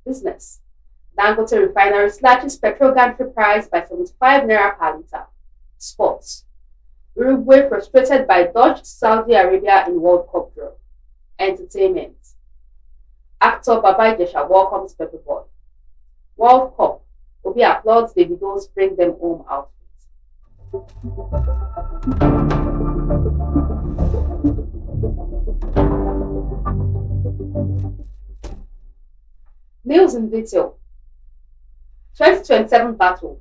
Business. Dangote refinery slashes petrol gantry price by 75 naira per litre. Sports. Uruguay frustrated by Dutch Saudi Arabia in World Cup draw. Entertainment. Actor Baba Ijesha welcomes Pepper Boy. World Cup. Obi applauds Davido's bring them home outfit. News in detail. 2027 battle.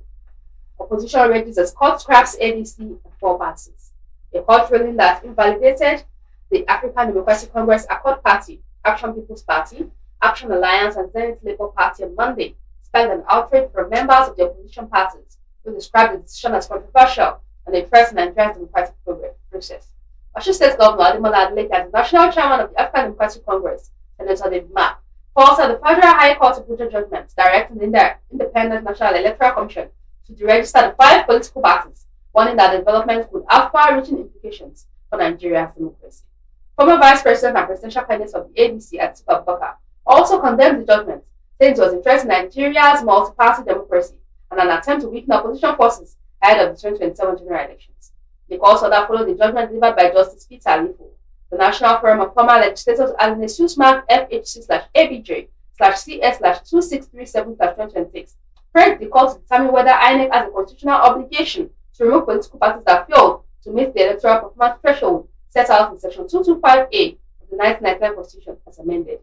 Opposition rages as court scraps ADC and four parties. A court ruling that invalidated the African Democratic Congress Accord Party, Action People's Party, Action Alliance, and Zenith Labour Party on Monday sparked an outrage from members of the opposition parties who described the decision as controversial and a threat to Nigeria's democratic process. Osun State Governor Ololade, as the national chairman of the African Democratic Congress, Senator David Mark, faltered the Federal High Court Abuja judgment directing the Independent National Electoral Commission to deregister the five political parties, warning that the development could have far-reaching implications for Nigeria's democracy. Former Vice President and Presidential candidate of the ADC, Atiku Abubakar, also condemned the judgment, saying it was a threat to Nigeria's multi-party democracy and an attempt to weaken opposition forces ahead of the 2027 general elections. The court order followed the judgment delivered by Justice Peter Alifo. The National Forum of Former Legislators and the Susmark FHC/ABJ/CS/2637/2026 pressed the court to determine whether INEC has a constitutional obligation to remove political parties that failed to meet the electoral performance threshold set out in Section 225A of the 1999 Constitution as amended,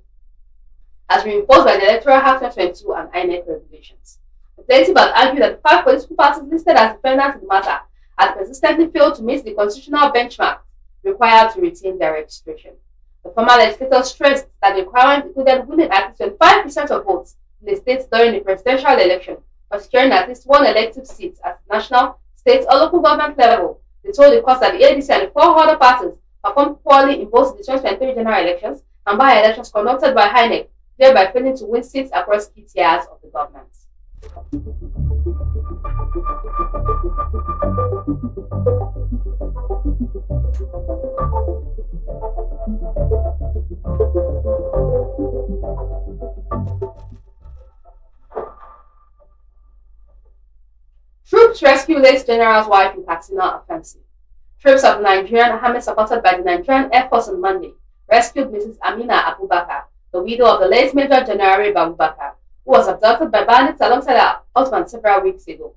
as reinforced by the Electoral Act 2022 and INEC regulations. The plaintiff had argued that the five political parties listed as defendants in the matter had persistently failed to meet the constitutional benchmark required to retain their registration. The former legislator stressed that the requirement included winning at least 25% of votes in the states during the presidential election or securing at least one elective seat at the national, state, or local government level. They told the court that the ADC and the four other parties performed poorly in both the 2023 general elections and by-elections conducted by INEC, thereby failing to win seats across key tiers of the government. Troops rescue late general's wife in Katsina offensive. Troops of the Nigerian army supported by the Nigerian Air Force on Monday rescued Mrs. Amina Abubakar, the widow of the late Major General Abubakar, who was abducted by bandits alongside her husband several weeks ago.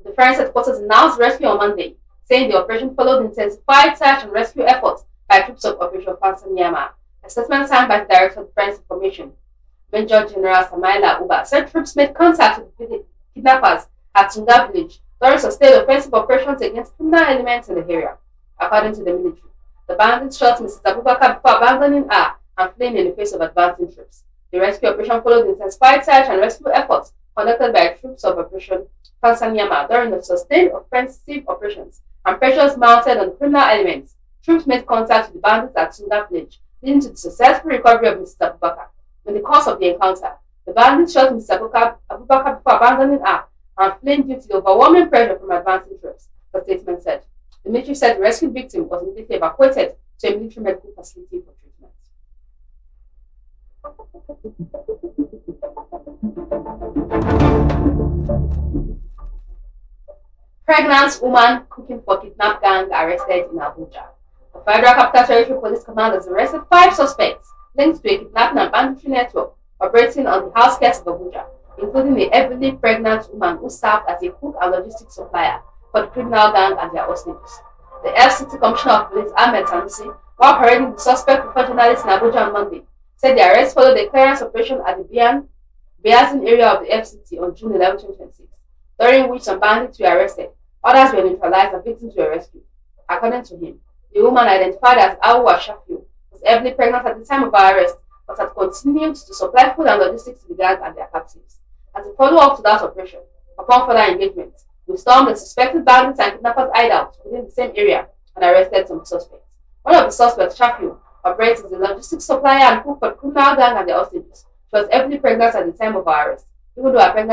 The Defense Headquarters announced rescue on Monday, saying the operation followed intensified search and rescue efforts by troops of Operation Fansanyama. A statement signed by the Director of Defense Information, Major General Samaila Uba, said troops made contact with the kidnappers at Tunga village during sustained offensive operations against criminal elements in the area. According to the military, the bandits shot Mrs. Abubakar before abandoning her and fleeing in the face of advancing troops. The rescue operation followed intensified search and rescue efforts conducted by troops of Operation Fansanyama during the sustained offensive operations and pressures mounted on criminal elements. Troops made contact with the bandits at Tunga village, leading to the successful recovery of Mrs. Abubakar. In the course of the encounter, the bandits shot Mrs. Abubakar before abandoning her and fleeing due to the overwhelming pressure from advancing troops, the statement said. The military said the rescued victim was immediately evacuated to a military medical facility for treatment. Pregnant woman cooking for kidnap gang arrested in Abuja. The Federal Capital Territory Police Command has arrested 5 suspects linked to a kidnapping and banditry network operating on the outskirts of Abuja, including a heavily pregnant woman who served as a cook and logistics supplier for the criminal gang and their hostages. The FCT Commissioner of Police, Ahmed Sanusi, while parading the suspect before journalists in Abuja on Monday, said the arrest followed a clearance operation at the Biazin area of the FCT on June 11, 2026, during which some bandits were arrested, others were neutralized and victims were rescued. According to him, the woman identified as Awa Shafiu was heavily pregnant at the time of her arrest, but had continued to supply food and logistics to the gang and their captives. As a follow-up to that operation, upon further engagement, we stormed the suspected bandits and kidnappers hideout within the same area and arrested some suspects. One of the suspects, Shafiu, operates as a logistics supplier and cook for the criminal gang and the hostages. She was heavily pregnant at the time of her arrest, even though her pregnancy